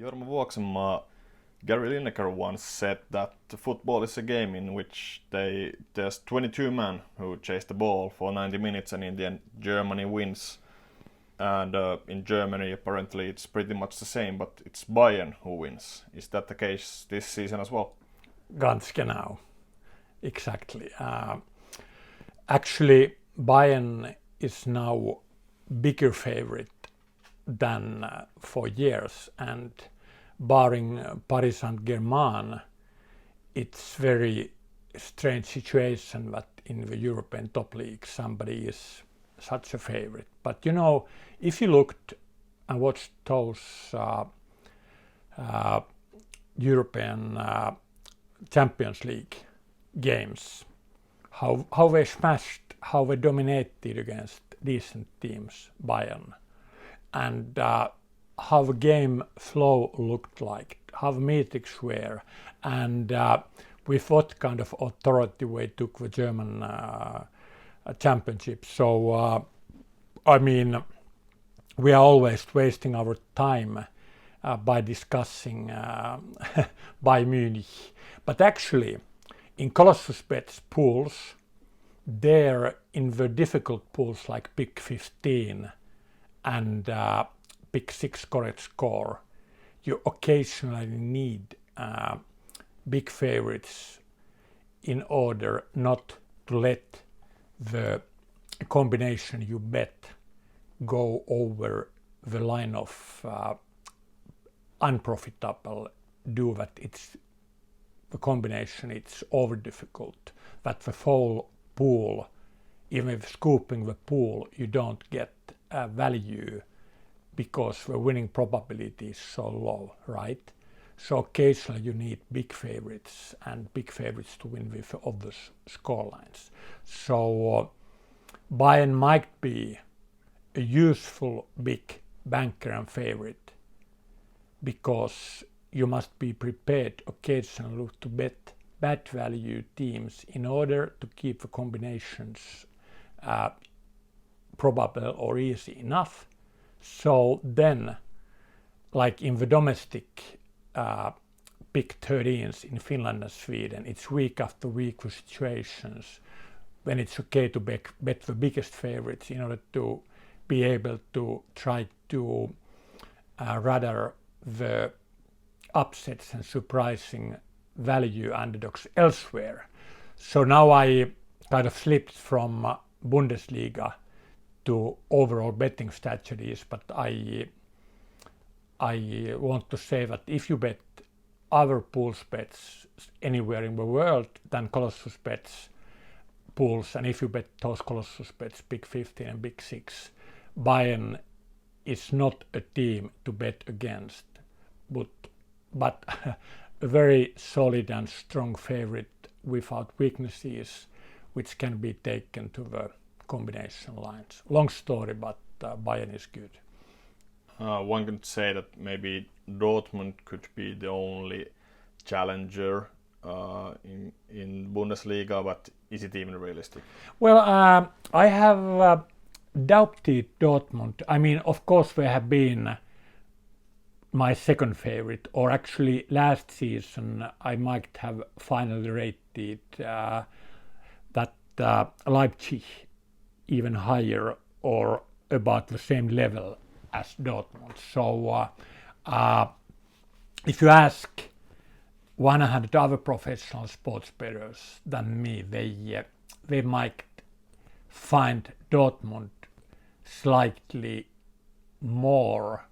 Jorma Vuoksenmaa, Gary Lineker once said that football is a game in which there's 22 men who chase the ball for 90 minutes and in the end Germany wins. And in Germany apparently it's pretty much the same, but it's Bayern who wins. Is that the case this season as well? Ganz genau. Exactly. Actually, Bayern is now bigger favorite than for years, and barring Paris Saint-Germain, it's very strange situation that in the European top league somebody is such a favorite. But you know, if you looked and watched those European Champions League games, how they smashed, how they dominated against decent teams, Bayern, and how the game flow looked like, how the meetings were, and with what kind of authority they took the German championship. So, I mean, we are always wasting our time by discussing Bayern Munich. But actually, in Colossus Bet's pools, there in the difficult pools like Big 15 and Big 6 correct score, you occasionally need big favorites in order not to let the combination you bet go over the line of unprofitable, do that it's the combination, it's over difficult, that the whole pool, even if scooping the pool, you don't get value because the winning probability is so low, right? So occasionally you need big favorites and big favorites to win with obvious scorelines. So Bayern might be a useful big banker and favorite because you must be prepared occasionally to bet bad value teams in order to keep the combinations probable or easy enough. So then, like in the domestic Big 13s in Finland and Sweden, it's week after week with situations when it's okay to bet the biggest favorites in order to be able to try to rather the upsets and surprising value underdogs elsewhere. So now I kind of slipped from Bundesliga to overall betting strategies, but I want to say that if you bet other pools bets anywhere in the world than Colossus Bet's pools, and if you bet those Colossus Bet's Big 15 and Big 6, Bayern is not a team to bet against, but a very solid and strong favorite without weaknesses, which can be taken to the combination lines. Long story, but Bayern is good. One could say that maybe Dortmund could be the only challenger in Bundesliga, but is it even realistic? Well, I have doubted Dortmund. I mean, of course, they have been my second favorite, or actually last season I might have finally rated that Leipzig even higher or about the same level as Dortmund. So if you ask 100 other professional sports bettors than me, they might find Dortmund slightly more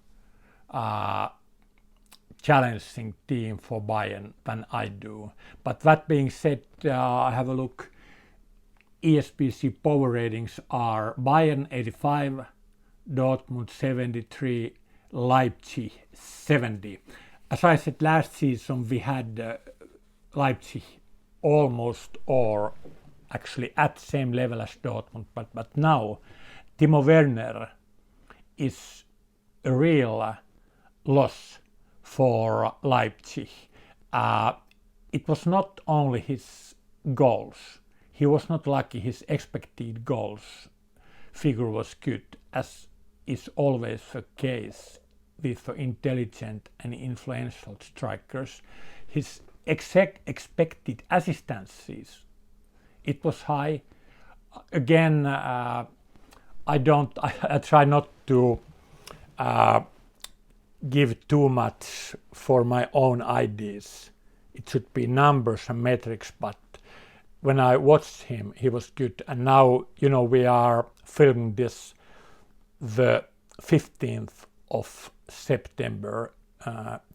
challenging team for Bayern than I do. But that being said, I have a look. ESBC power ratings are Bayern 85, Dortmund 73, Leipzig 70. As I said, last season we had Leipzig almost or actually at the same level as Dortmund, but now Timo Werner is a real loss for Leipzig. It was not only his goals. He was not lucky. His expected goals figure was good, as is always the case with intelligent and influential strikers. His expected assistances, it was high. Again, I try not to give too much for my own ideas. It should be numbers and metrics, but when I watched him, he was good. And now, we are filming this the 15th of September,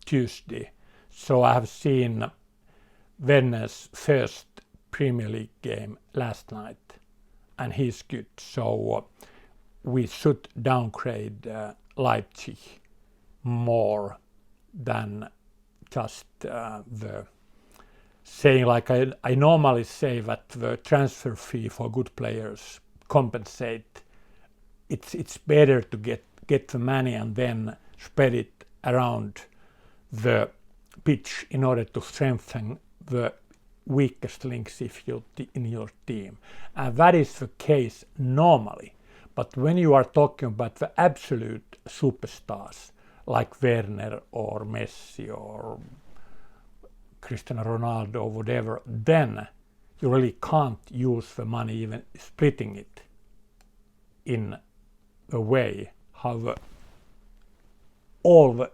Tuesday. So I have seen Werner's first Premier League game last night, and he's good. So we should downgrade Leipzig more than just the saying, like I normally say, that the transfer fee for good players compensate. It's better to get the money and then spread it around the pitch in order to strengthen the weakest links in your team. And that is the case normally. But when you are talking about the absolute superstars like Werner or Messi or Cristiano Ronaldo or whatever, then you really can't use the money even splitting it in a way how all the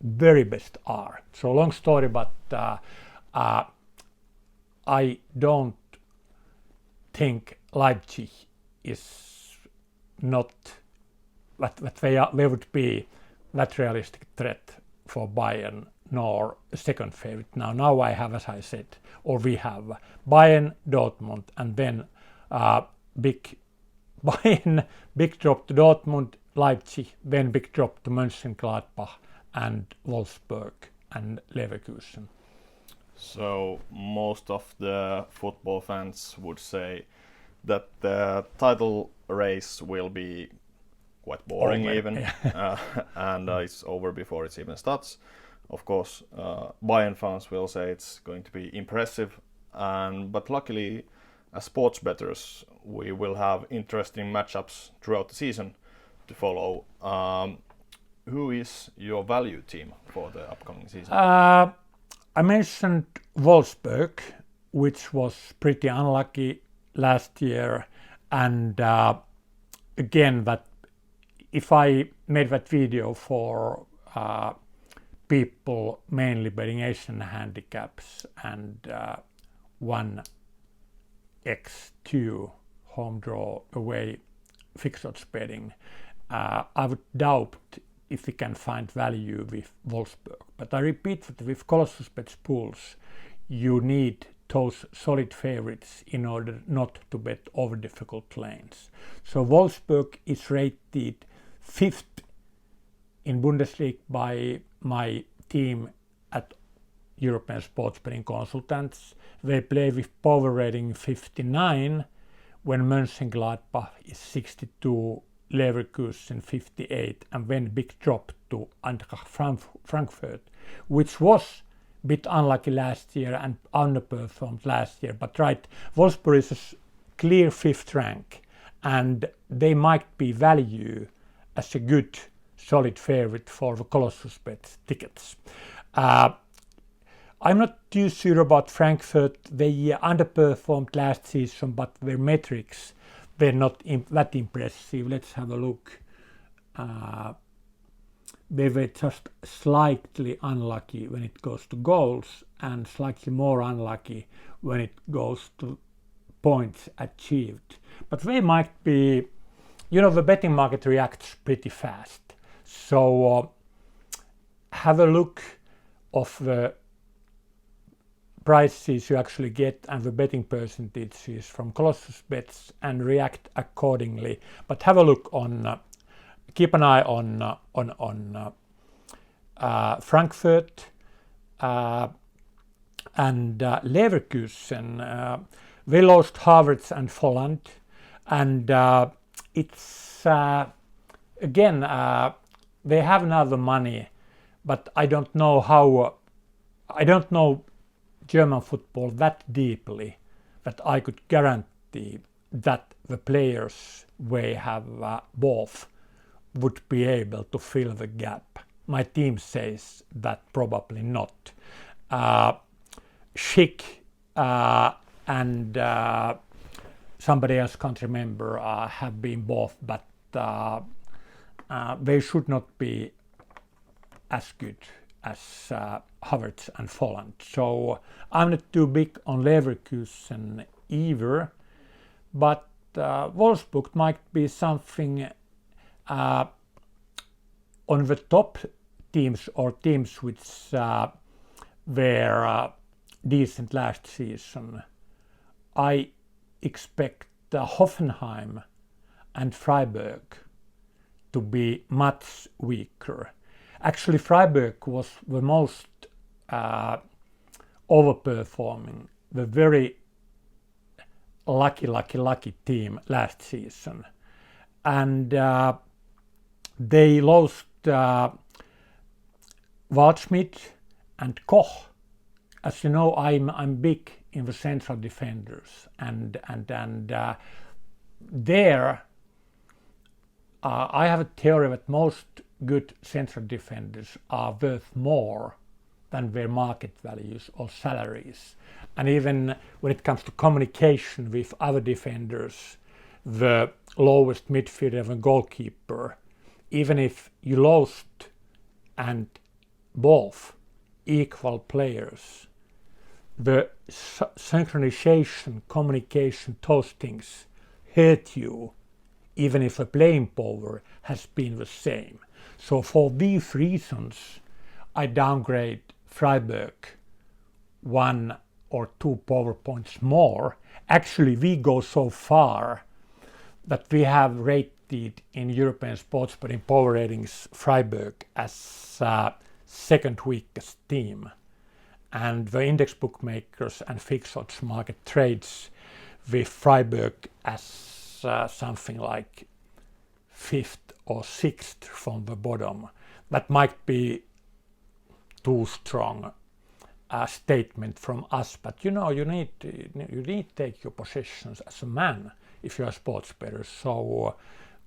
very best are. So long story, but I don't think Leipzig is not that they would be that realistic threat for Bayern nor a second favorite. Now I have, as I said, or we have Bayern, Dortmund, and then big drop to Dortmund, Leipzig, then big drop to Mönchengladbach and Wolfsburg and Leverkusen. So most of the football fans would say that the title race will be quite boring even, and it's over before it even starts. Of course, Bayern fans will say it's going to be impressive, but luckily, as sports bettors, we will have interesting matchups throughout the season to follow. Who is your value team for the upcoming season? I mentioned Wolfsburg, which was pretty unlucky last year, and again, that if I made that video for people mainly betting Asian handicaps and 1x2 home draw away fixed odds betting, I would doubt if we can find value with Wolfsburg. But I repeat that with Colossus Bets pools, you need those solid favorites in order not to bet over difficult lanes. So Wolfsburg is rated 5th in Bundesliga by my team at European Sports Betting Consultants. They play with power rating 59 when Mönchengladbach is 62, Leverkusen 58, and then big drop to Eintracht Frankfurt, which was a bit unlucky last year and underperformed last year. But right, Wolfsburg is a clear 5th rank, and they might be value as a good solid favorite for the Colossus Bet tickets. I'm not too sure about Frankfurt. They underperformed last season, but their metrics were not that impressive. Let's have a look. They were just slightly unlucky when it goes to goals and slightly more unlucky when it goes to points achieved. But they might be, the betting market reacts pretty fast. So have a look of the prices you actually get and the betting percentages from Colossus Bets and react accordingly. But have a look keep an eye on Frankfurt and Leverkusen. They lost Havertz and Volland, and it's again they have now the money, but I don't know German football that deeply that I could guarantee that the players they have both would be able to fill the gap. my team says that probably not. Schick and somebody else can't remember have been both, but they should not be as good as Havertz and Folland. So I'm not too big on Leverkusen either, but Wolfsburg might be something on the top teams or teams which were decent last season. I expect Hoffenheim and Freiburg to be much weaker. Actually, Freiburg was the most overperforming, the very lucky team last season. And they lost Waldschmidt and Koch. As you know, I'm big in the central defenders, and there I have a theory that most good central defenders are worth more than their market values or salaries. And even when it comes to communication with other defenders, the lowest midfielder and goalkeeper, even if you lost and both equal players, the synchronization, communication, those things hurt you, even if the playing power has been the same. So for these reasons, I downgrade Freiburg 1 or 2 power points more. Actually, we go so far that we have rated in European sports betting power ratings Freiburg as second weakest team. And the index bookmakers and fixed odds market trades with Freiburg as something like 5th or 6th from the bottom. That might be too strong a statement from us, but you need to take your positions as a man if you are a sports bettor. So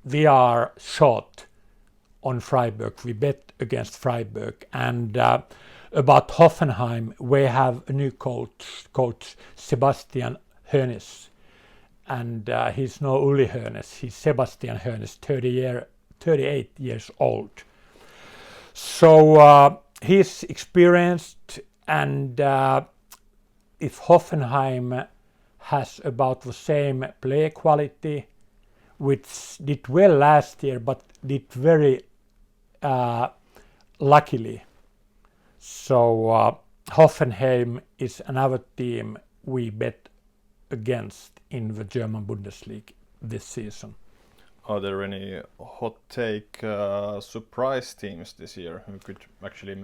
we are short on Freiburg. We bet against Freiburg. And about Hoffenheim, we have a new coach Sebastian Hoeneß. And he's no Uli Hoeneß, he's Sebastian Hoeneß, 38 years old. So he's experienced, and if Hoffenheim has about the same player quality, which did well last year but did very luckily. So Hoffenheim is another team we bet against in the German Bundesliga this season. Are there any hot take surprise teams this year who could actually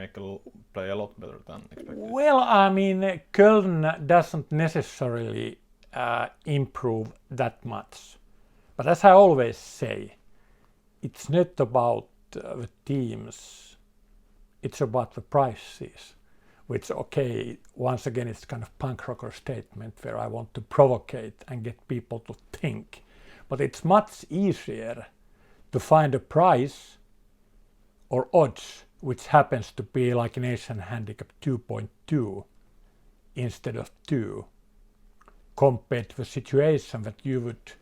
play a lot better than expected? Well, I mean, Koln doesn't necessarily improve that much. But as I always say, it's not about the teams, it's about the prices. Which, okay, once again, it's kind of punk rocker statement where I want to provocate and get people to think. But it's much easier to find a price or odds which happens to be like an Asian handicap 2.2 instead of 2, compared to the situation that you would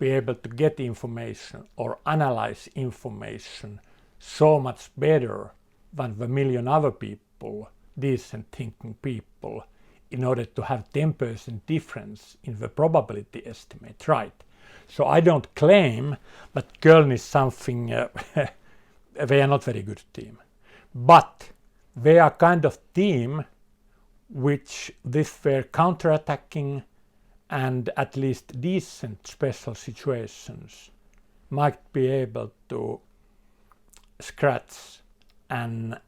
be able to get information or analyze information so much better than the million other people, decent thinking people, in order to have 10% difference in the probability estimate, right? So I don't claim that Köln is something, they are not very good team. But they are kind of team which this were counterattacking and at least decent special situations might be able to scratch an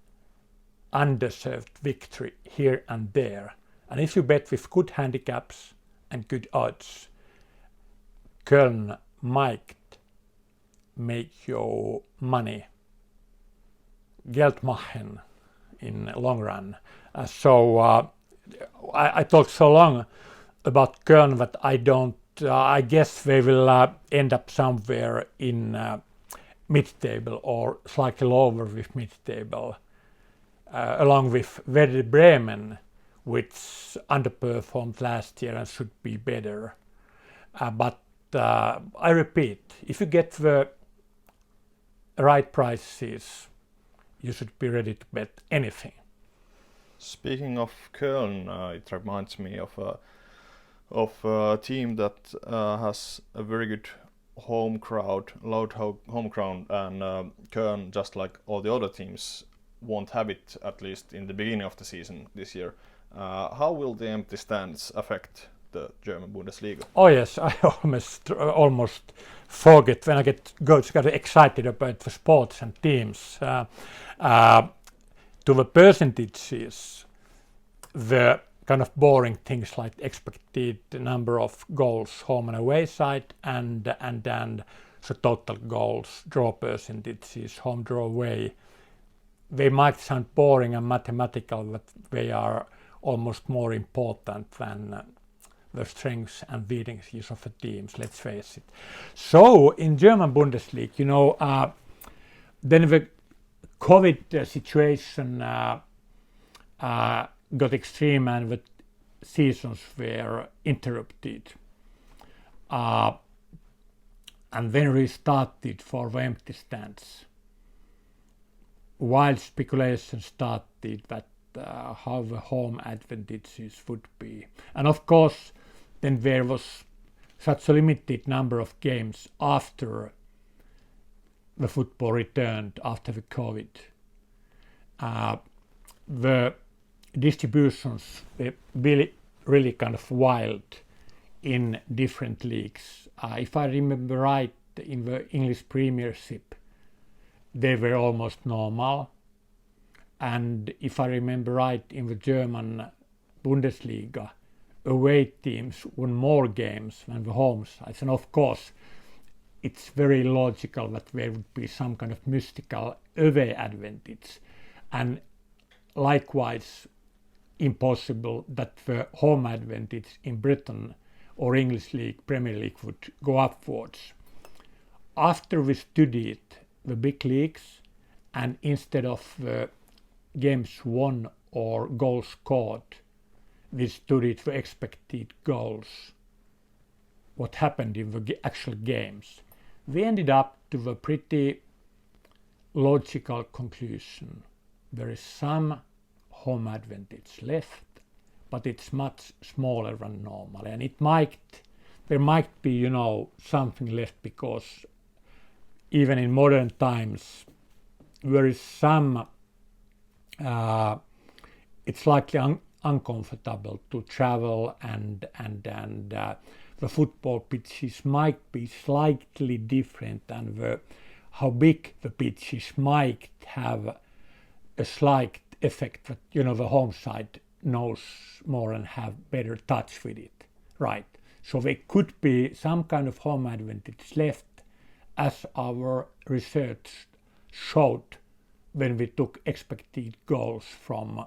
undeserved victory here and there. And if you bet with good handicaps and good odds, Köln might make your money Geld machen in long run. I talked so long about Köln that I guess they will end up somewhere in mid-table or slightly lower with mid-table, along with Werder Bremen, which underperformed last year and should be better. But I repeat, if you get the right prices, you should be ready to bet anything. Speaking of Köln, it reminds me of a team that has a very good home crowd, loud home crowd, and Köln, just like all the other teams, won't have it, at least in the beginning of the season this year. How will the empty stands affect the German Bundesliga? Oh yes, I almost forget when I get excited about the sports and teams. To the percentages, the kind of boring things like expected number of goals home and away side and then the total goals, draw percentages, home draw away, they might sound boring and mathematical, but they are almost more important than the strengths and weaknesses of the teams, let's face it. So in German Bundesliga, then the COVID situation got extreme and the seasons were interrupted. And then restarted for the empty stands. Wild speculation started that how the home advantages would be. And of course, then there was such a limited number of games after the football returned after the COVID. The distributions were really kind of wild in different leagues. If I remember right, in the English Premiership, they were almost normal. And if I remember right, in the German Bundesliga, away teams won more games than the home sides. And of course, it's very logical that there would be some kind of mystical away advantage. And likewise, impossible that the home advantage in Britain or English League, Premier League would go upwards. After we studied the big leagues, and instead of the games won or goals scored, we studied the expected goals, what happened in the actual games. We ended up to a pretty logical conclusion. There is some home advantage left, but it's much smaller than normal, and there might be something left, because even in modern times there is some it's slightly uncomfortable to travel, and the football pitches might be slightly different, and how big the pitches might have a slight effect that the home side knows more and have better touch with it, right? So there could be some kind of home advantage left, as our research showed when we took expected goals from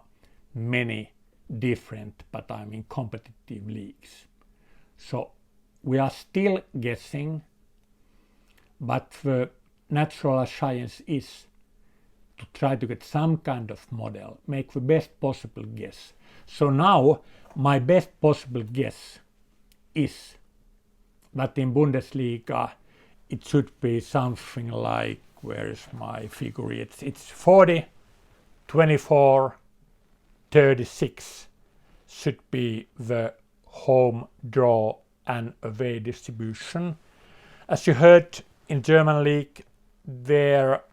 many different, but competitive leagues. So we are still guessing, but the natural science is to try to get some kind of model, make the best possible guess. So now my best possible guess is that in Bundesliga it should be something like, where is my figure? It's 40, 24, 36 should be the home draw and away distribution. As you heard, in German league there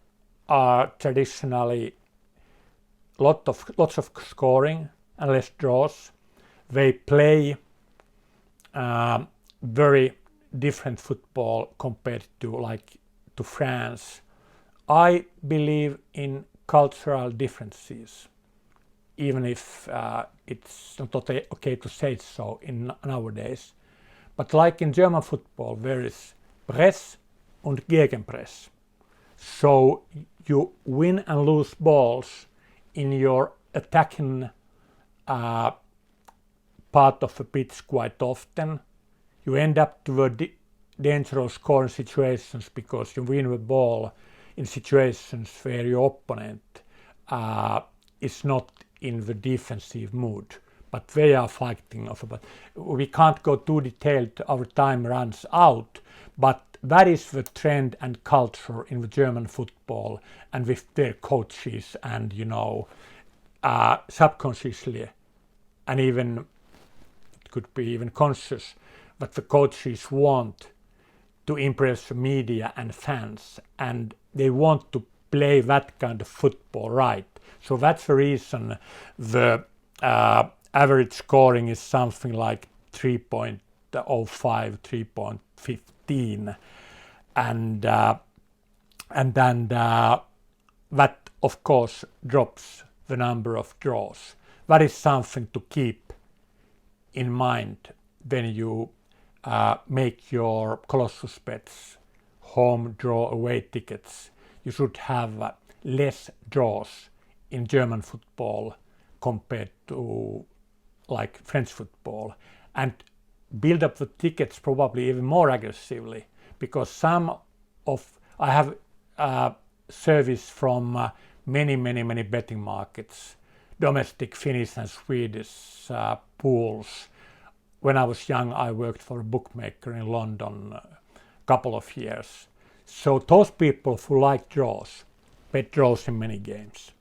are traditionally lots of scoring and less draws. They play very different football compared to France. I believe in cultural differences, even if it's not okay to say so in nowadays. But like in German football, there is Press und Gegenpress. So you win and lose balls in your attacking part of the pitch quite often. You end up to dangerous scoring situations because you win the ball in situations where your opponent is not in the defensive mood, but they are fighting over. But we can't go too detailed, our time runs out, but that is the trend and culture in the German football, and with their coaches, and subconsciously, and even it could be even conscious, that the coaches want to impress the media and fans, and they want to play that kind of football right. So that's the reason the average scoring is something like 3.05, 3.15, and then that of course drops the number of draws. That is something to keep in mind when you make your Colossus bets, home draw away tickets. You should have less draws in German football compared to like French football, and build up the tickets probably even more aggressively, because I have service from many betting markets, domestic Finnish and Swedish pools. When I was young, I worked for a bookmaker in London a couple of years. So those people who like draws, bet draws in many games.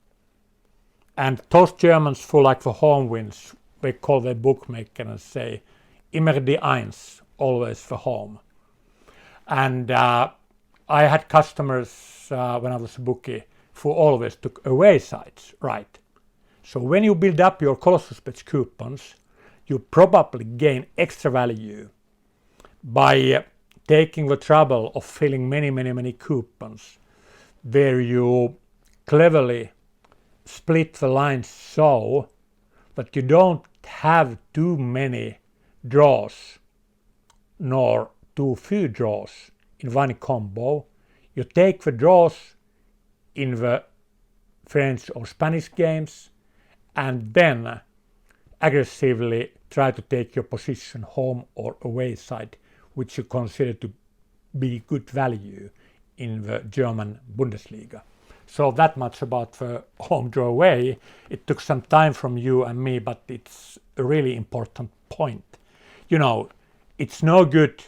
And those Germans who like the home wins, they call their bookmaker and say, immer die Eins, always the home. And I had customers when I was a bookie who always took away sides, right? So when you build up your Colossus Bets coupons, you probably gain extra value by taking the trouble of filling many coupons, where you cleverly split the lines so that you don't have too many draws nor too few draws in one combo. You take the draws in the French or Spanish games and then aggressively try to take your position home or away side, which you consider to be good value in the German Bundesliga. So that much about the home draw away. It took some time from you and me, but it's a really important point. It's no good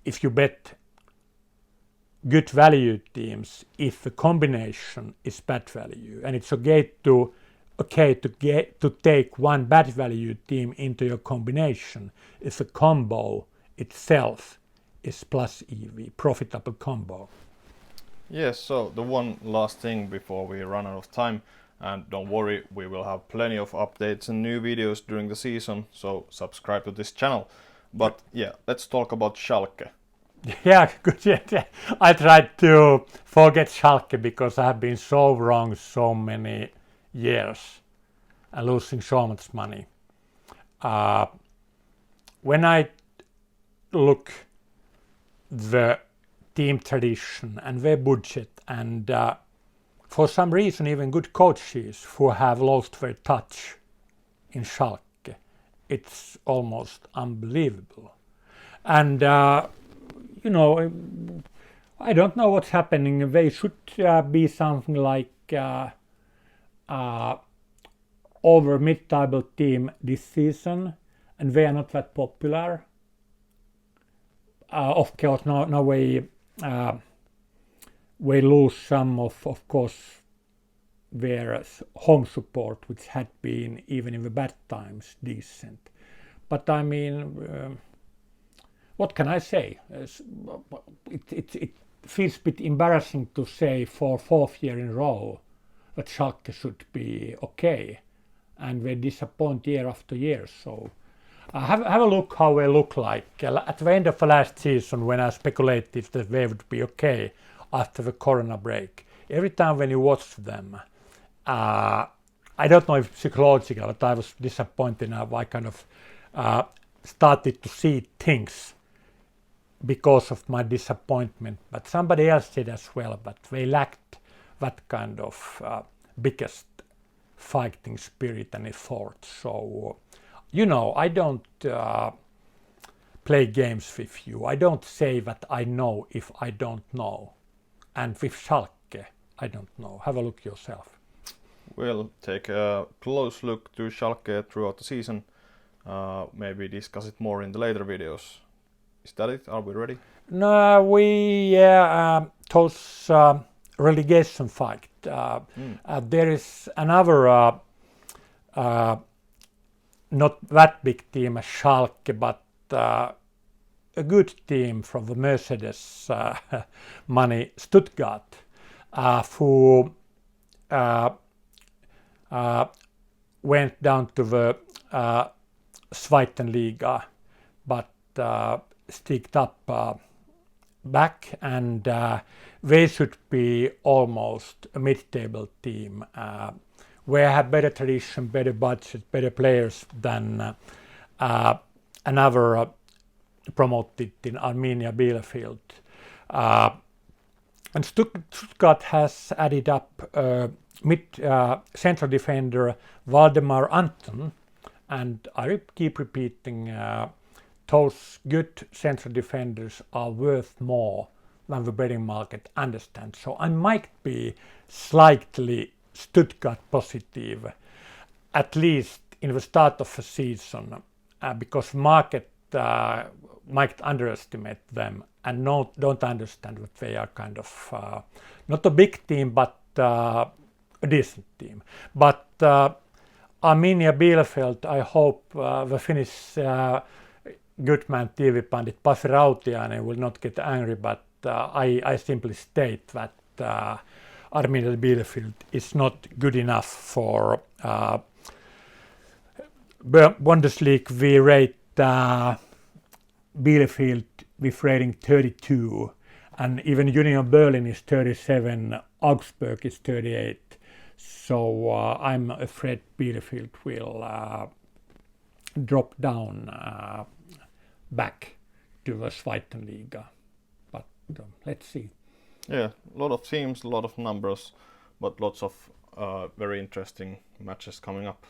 if you bet good value teams if the combination is bad value, and it's okay to take one bad value team into your combination if the combo itself is plus EV, profitable combo. Yes, so the one last thing before we run out of time, and don't worry, we will have plenty of updates and new videos during the season, so subscribe to this channel. But yeah, let's talk about Schalke. Yeah, good. Yeah. I tried to forget Schalke because I have been so wrong so many years and losing so much money. When I look the team tradition and their budget, and for some reason even good coaches who have lost their touch in Schalke, it's almost unbelievable. And I don't know what's happening. They should be something like over mid-table team this season, and they are not that popular. Of course, now we lose some of course their home support, which had been even in the bad times decent. But I mean, what can I say? It feels a bit embarrassing to say for fourth year in a row that Schalke should be okay, and they disappoint year after year. So have a look how they look like at the end of the last season, when I speculated that they would be okay after the Corona break. Every time when you watch them, I don't know if psychological, but I was disappointed now. I kind of started to see things because of my disappointment, but somebody else did as well, but they lacked that kind of biggest fighting spirit and effort. So I don't play games with you. I don't say that I know if I don't know. And with Schalke, I don't know. Have a look yourself. We'll take a close look to Schalke throughout the season. Maybe discuss it more in the later videos. Is that it? Are we ready? No, those relegation fight. There is another not that big team as Schalke, but a good team from the Mercedes money, Stuttgart, who went down to the Zweitenliga, but sticked up back, and they should be almost a mid-table team. We have better tradition, better budget, better players than another promoted in Arminia Bielefeld. And Stuttgart has added up central defender Waldemar Anton, and I keep repeating, those good central defenders are worth more than the betting market understands. So I might be slightly Stuttgart positive, at least in the start of the season, because market might underestimate them and don't understand that they are kind of not a big team, but a decent team. But Arminia Bielefeld, I hope the Finnish good man TV pundit Pasi Rautiainen will not get angry, but I simply state that Arminia Bielefeld is not good enough for Bundesliga. We rate Bielefeld with rating 32, and even Union Berlin is 37, Augsburg is 38. So I'm afraid Bielefeld will drop down back to the Zweitenliga. But let's see. Yeah, a lot of teams, a lot of numbers, but lots of very interesting matches coming up.